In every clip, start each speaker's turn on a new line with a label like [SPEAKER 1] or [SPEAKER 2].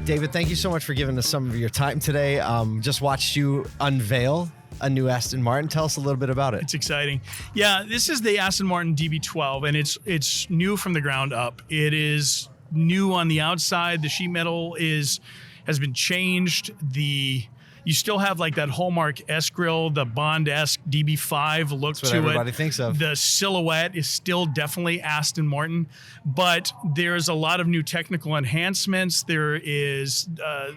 [SPEAKER 1] David, thank you so much for giving us some of your time today. Just watched you unveil a new Aston Martin. Tell us a little bit about it.
[SPEAKER 2] It's exciting. Yeah, this is the Aston Martin DB12, and it's new from the ground up. It is new on the outside. The sheet metal has been changed. You still have like that hallmark S grill, the Bond-esque DB5 look to it.
[SPEAKER 1] That's what everybody thinks of.
[SPEAKER 2] The silhouette is still definitely Aston Martin, but there's a lot of new technical enhancements. There is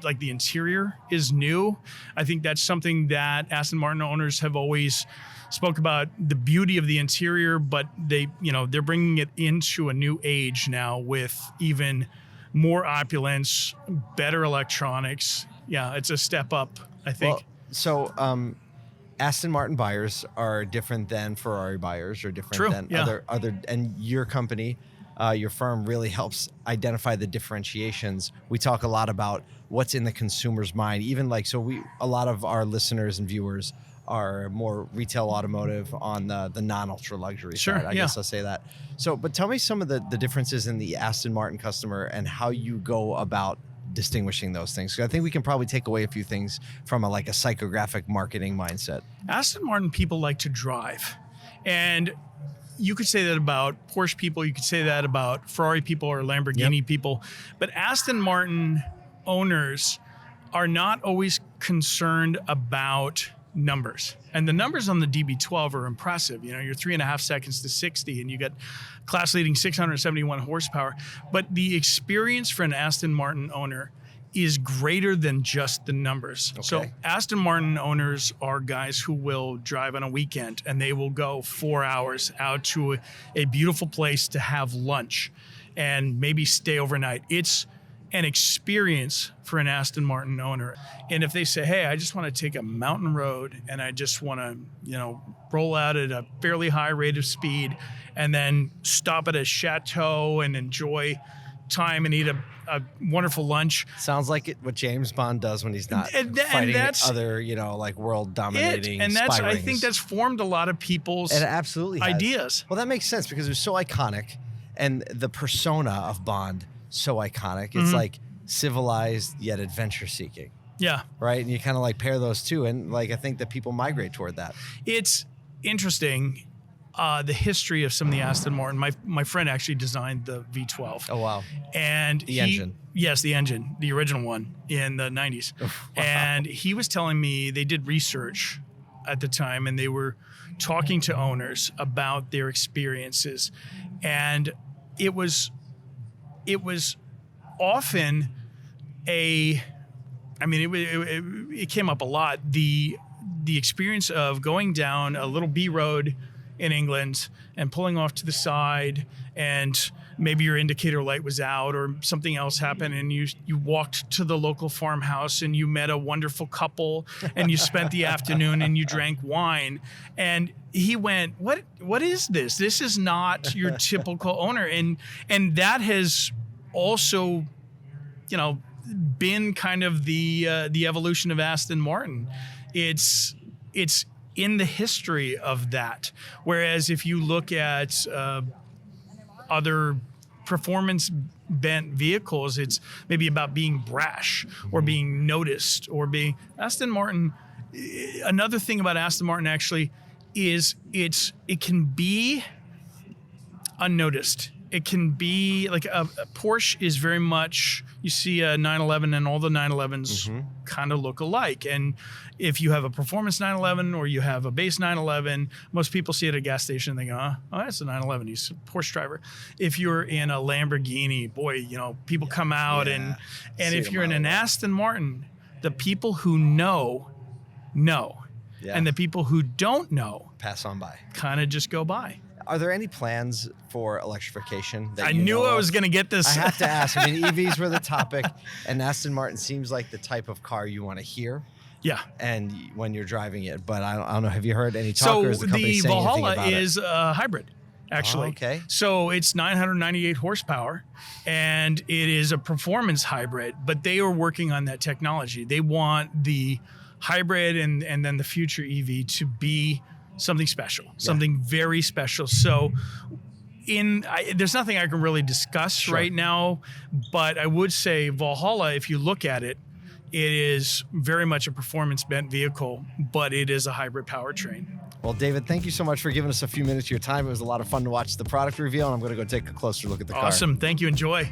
[SPEAKER 2] like the interior is new. I think that's something that Aston Martin owners have always spoke about, the beauty of the interior, but they're bringing it into a new age now with even more opulence, better electronics. Yeah, it's a step up, I think.
[SPEAKER 1] Well, so Aston Martin buyers are different than Ferrari buyers, or different than other, and your company, your firm really helps identify the differentiations. We talk a lot about what's in the consumer's mind, even like, a lot of our listeners and viewers are more retail automotive on the non-ultra luxury side. I guess I'll say that. So, but tell me some of the differences in the Aston Martin customer and how you go about distinguishing those things. So I think we can probably take away a few things from a psychographic marketing mindset.
[SPEAKER 2] Aston Martin people like to drive, and you could say that about Porsche people. You could say that about Ferrari people or Lamborghini people, but Aston Martin owners are not always concerned about numbers. And the numbers on the DB12 are impressive. You're 3.5 seconds to 60, and you got class leading 671 horsepower. But the experience for an Aston Martin owner is greater than just the numbers. Okay. So Aston Martin owners are guys who will drive on a weekend, and they will go 4 hours out to a beautiful place to have lunch and maybe stay overnight. It's an experience for an Aston Martin owner. And if they say, hey, I just want to take a mountain road and I just want to, roll out at a fairly high rate of speed and then stop at a chateau and enjoy time and eat a wonderful lunch.
[SPEAKER 1] Sounds like what James Bond does when he's not fighting other, world dominating spy rings.
[SPEAKER 2] I think that's formed a lot of people's ideas.
[SPEAKER 1] Well, that makes sense because it was so iconic, and the persona of Bond so iconic. It's like civilized yet adventure seeking.
[SPEAKER 2] Yeah.
[SPEAKER 1] Right? And you kind of pair those two, and I think that people migrate toward that.
[SPEAKER 2] It's interesting, the history of some of the Aston Martin. My friend actually designed the V12.
[SPEAKER 1] Oh, wow.
[SPEAKER 2] And
[SPEAKER 1] the engine.
[SPEAKER 2] Yes, the engine, the original one in the 90s. Wow. And he was telling me they did research at the time, and they were talking to owners about their experiences. And it was often it came up a lot, the experience of going down a little B road in England and pulling off to the side, and maybe your indicator light was out or something else happened, and you walked to the local farmhouse and you met a wonderful couple and you spent the afternoon and you drank wine. And he went, what is this? This is not your typical owner. And that has also, been kind of the evolution of Aston Martin. It's in the history of that. Whereas if you look at other performance-bent vehicles, it's maybe about being brash or being noticed or being... Aston Martin, another thing about Aston Martin actually is it can be unnoticed. It can be like a Porsche is very much, you see a 911 and all the 911s kind of look alike. And if you have a performance 911 or you have a base 911, most people see it at a gas station and they go, oh, that's a 911. He's a Porsche driver. If you're in a Lamborghini, boy, people come out and if you're in an Aston Martin, the people who know. Yeah. And the people who don't know
[SPEAKER 1] pass on by.
[SPEAKER 2] Kind of just go by.
[SPEAKER 1] Are there any plans for electrification?
[SPEAKER 2] I knew I was going to get this.
[SPEAKER 1] I have to ask. EVs were the topic, and Aston Martin seems like the type of car you want to hear.
[SPEAKER 2] Yeah.
[SPEAKER 1] And when you're driving it, but I don't know. Have you heard any talk? Or is the company saying anything about it?
[SPEAKER 2] Valhalla is a hybrid, actually.
[SPEAKER 1] Oh, okay.
[SPEAKER 2] So it's 998 horsepower, and it is a performance hybrid, but they are working on that technology. They want the hybrid and then the future EV to be something special, something very special. So there's nothing I can really discuss right now, but I would say Valhalla, if you look at it, it is very much a performance-bent vehicle, but it is a hybrid powertrain.
[SPEAKER 1] Well, David, thank you so much for giving us a few minutes of your time. It was a lot of fun to watch the product reveal, and I'm going to go take a closer look at the car.
[SPEAKER 2] Awesome. Thank you. Enjoy.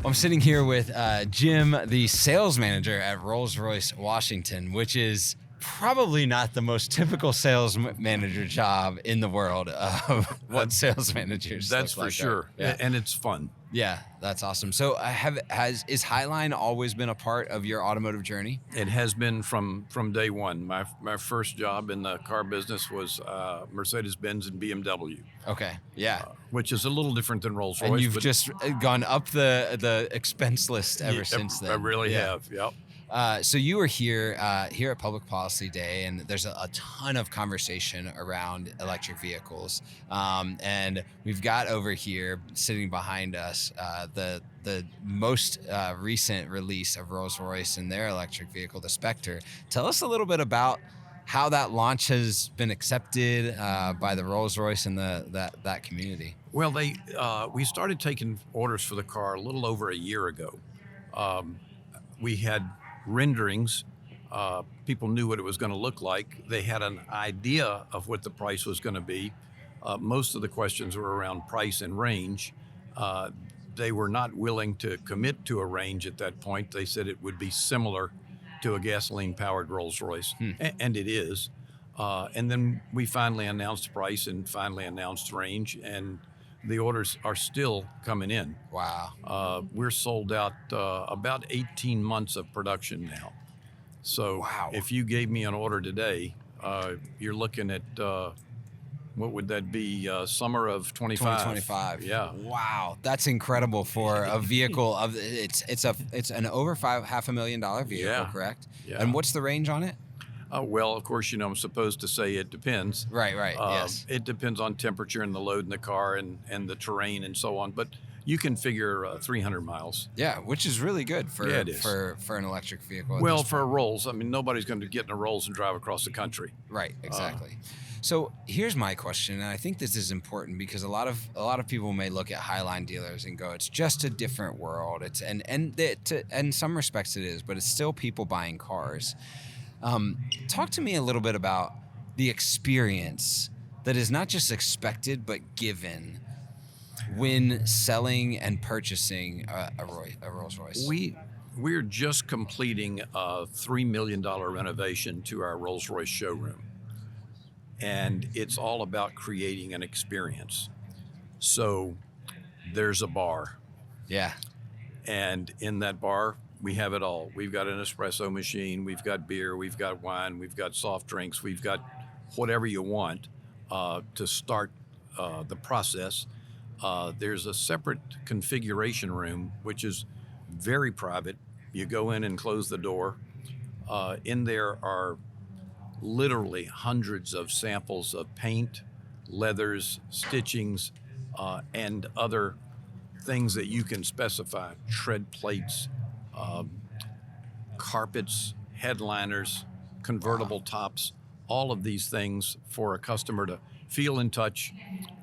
[SPEAKER 3] I'm sitting here with Jim, the sales manager at Rolls-Royce Washington, which is probably not the most typical sales manager job in the world of what sales managers
[SPEAKER 4] That's for
[SPEAKER 3] like
[SPEAKER 4] sure.
[SPEAKER 3] Yeah.
[SPEAKER 4] And it's fun.
[SPEAKER 3] Yeah, that's awesome. So is Highline always been a part of your automotive journey?
[SPEAKER 4] It has been from day one. My first job in the car business was Mercedes-Benz and BMW.
[SPEAKER 3] Okay, yeah.
[SPEAKER 4] Which is a little different than Rolls-Royce.
[SPEAKER 3] And you've just gone up the expense list ever since then.
[SPEAKER 4] I really have, yep.
[SPEAKER 3] So you were here at Public Policy Day, and there's a ton of conversation around electric vehicles. And we've got over here, sitting behind us, the most recent release of Rolls-Royce and their electric vehicle, the Spectre. Tell us a little bit about how that launch has been accepted by the Rolls-Royce and that community.
[SPEAKER 4] Well, we started taking orders for the car a little over a year ago. We had renderings. People knew what it was going to look like. They had an idea of what the price was going to be. Most of the questions were around price and range. They were not willing to commit to a range at that point. They said it would be similar to a gasoline-powered Rolls-Royce, and it is. And then we finally announced price and finally announced range, and the orders are still coming in.
[SPEAKER 3] Wow.
[SPEAKER 4] We're sold out about 18 months of production now. So if you gave me an order today, you're looking at, what would that be, summer of 25?
[SPEAKER 3] 2025.
[SPEAKER 4] Yeah.
[SPEAKER 3] Wow, that's incredible for a vehicle of it's an over $500,000 vehicle, correct?
[SPEAKER 4] Yeah.
[SPEAKER 3] And what's the range on it?
[SPEAKER 4] Well, of course, I'm supposed to say it depends.
[SPEAKER 3] Right, yes.
[SPEAKER 4] It depends on temperature and the load in the car and the terrain and so on. But you can figure 300 miles.
[SPEAKER 3] Yeah, which is really good for
[SPEAKER 4] it is.
[SPEAKER 3] for an electric vehicle.
[SPEAKER 4] Well, for a Rolls, I mean, nobody's going to get in a Rolls and drive across the country.
[SPEAKER 3] Right, exactly. So here's my question, and I think this is important because a lot of people may look at Highline dealers and go, it's just a different world. It's and in some respects it is, but it's still people buying cars. Talk to me a little bit about the experience that is not just expected but given when selling and purchasing a Rolls-Royce.
[SPEAKER 4] We're just completing a $3 million renovation to our Rolls-Royce showroom, and it's all about creating an experience. So there's a bar.
[SPEAKER 3] Yeah.
[SPEAKER 4] And in that bar, we have it all. We've got an espresso machine, we've got beer, we've got wine, we've got soft drinks, we've got whatever you want to start the process. There's a separate configuration room, which is very private. You go in and close the door. In there are literally hundreds of samples of paint, leathers, stitchings, and other things that you can specify, tread plates, carpets, headliners, convertible tops, all of these things for a customer to feel and touch.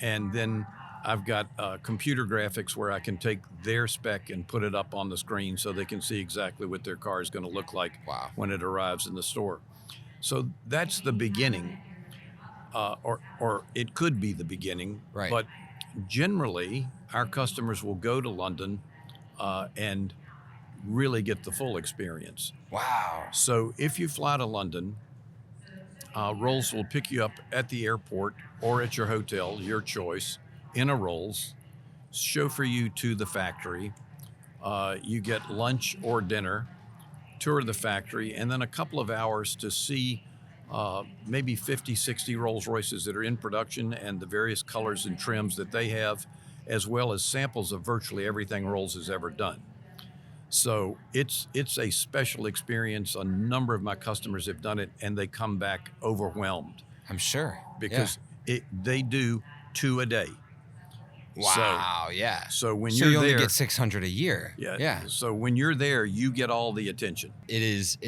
[SPEAKER 4] And then I've got computer graphics where I can take their spec and put it up on the screen so they can see exactly what their car is going to look like when it arrives in the store. So that's the beginning, or it could be the beginning.
[SPEAKER 3] Right.
[SPEAKER 4] But generally, our customers will go to London and really get the full experience.
[SPEAKER 3] Wow.
[SPEAKER 4] So if you fly to London, Rolls will pick you up at the airport or at your hotel, your choice, in a Rolls, chauffeur you to the factory. You get lunch or dinner, tour the factory, and then a couple of hours to see maybe 50, 60 Rolls-Royces that are in production and the various colors and trims that they have, as well as samples of virtually everything Rolls has ever done. So it's a special experience. A number of my customers have done it, and they come back overwhelmed.
[SPEAKER 3] I'm sure.
[SPEAKER 4] Because they do 2 a day.
[SPEAKER 3] Wow. Yeah.
[SPEAKER 4] So when
[SPEAKER 3] So
[SPEAKER 4] you're
[SPEAKER 3] you only
[SPEAKER 4] there,
[SPEAKER 3] get 600 a year.
[SPEAKER 4] yeah. So when you're there, you get all the attention.
[SPEAKER 3] It is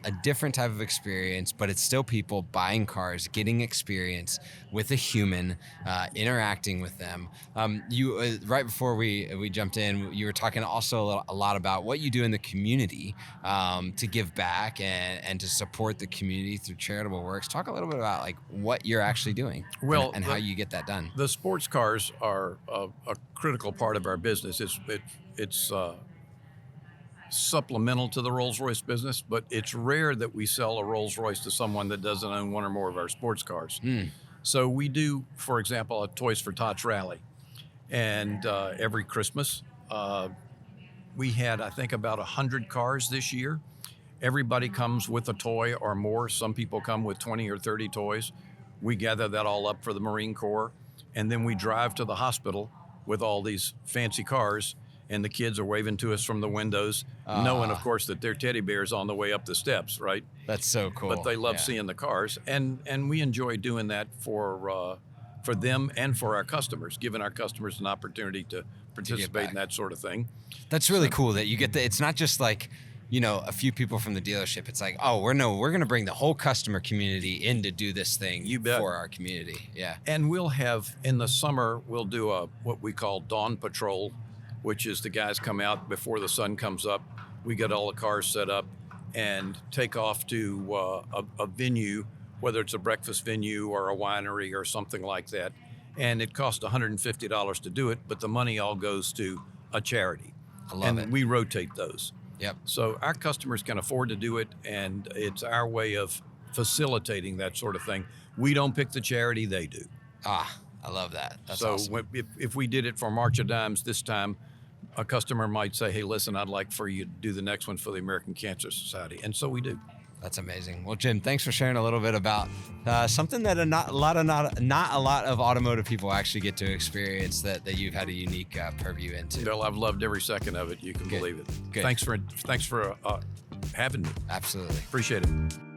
[SPEAKER 3] a different type of experience, but it's still people buying cars, getting experience with a human, interacting with them. You right before we jumped in, you were talking also a lot about what you do in the community to give back and to support the community through charitable works. Talk a little bit about like what you're actually doing, and how you get that done.
[SPEAKER 4] The sports cars are a critical part of our business. It's supplemental to the Rolls-Royce business, but it's rare that we sell a Rolls-Royce to someone that doesn't own one or more of our sports cars. So we do, for example, a Toys for Tots rally, and every Christmas we had, I think, about 100 cars this year. Everybody comes with a toy or more. Some people come with 20 or 30 toys. We gather that all up for the Marine Corps, and then we drive to the hospital with all these fancy cars, and the kids are waving to us from the windows, knowing, of course, that they're teddy bears on the way up the steps, right?
[SPEAKER 3] That's so cool.
[SPEAKER 4] But they love seeing the cars, and we enjoy doing that for them and for our customers, giving our customers an opportunity to participate in that sort of thing.
[SPEAKER 3] That's really cool that you get it's not just like, a few people from the dealership. It's like, we're going to bring the whole customer community in to do this thing for our community. Yeah.
[SPEAKER 4] And we'll have, in the summer, we'll do what we call Dawn Patrol, which is the guys come out before the sun comes up. We get all the cars set up and take off to a venue, whether it's a breakfast venue or a winery or something like that. And it costs $150 to do it, but the money all goes to a charity.
[SPEAKER 3] I love it.
[SPEAKER 4] And we rotate those.
[SPEAKER 3] Yep.
[SPEAKER 4] So our customers can afford to do it, and it's our way of facilitating that sort of thing. We don't pick the charity, they do.
[SPEAKER 3] I love that. That's awesome.
[SPEAKER 4] If we did it for March of Dimes this time, a customer might say, hey, listen, I'd like for you to do the next one for the American Cancer Society. And so we do.
[SPEAKER 3] That's amazing. Well, Jim, thanks for sharing a little bit about something that not a lot of automotive people actually get to experience that you've had a unique purview into.
[SPEAKER 4] Bill, I've loved every second of it. You can believe it.
[SPEAKER 3] Good.
[SPEAKER 4] Thanks for having me.
[SPEAKER 3] Absolutely.
[SPEAKER 4] Appreciate it.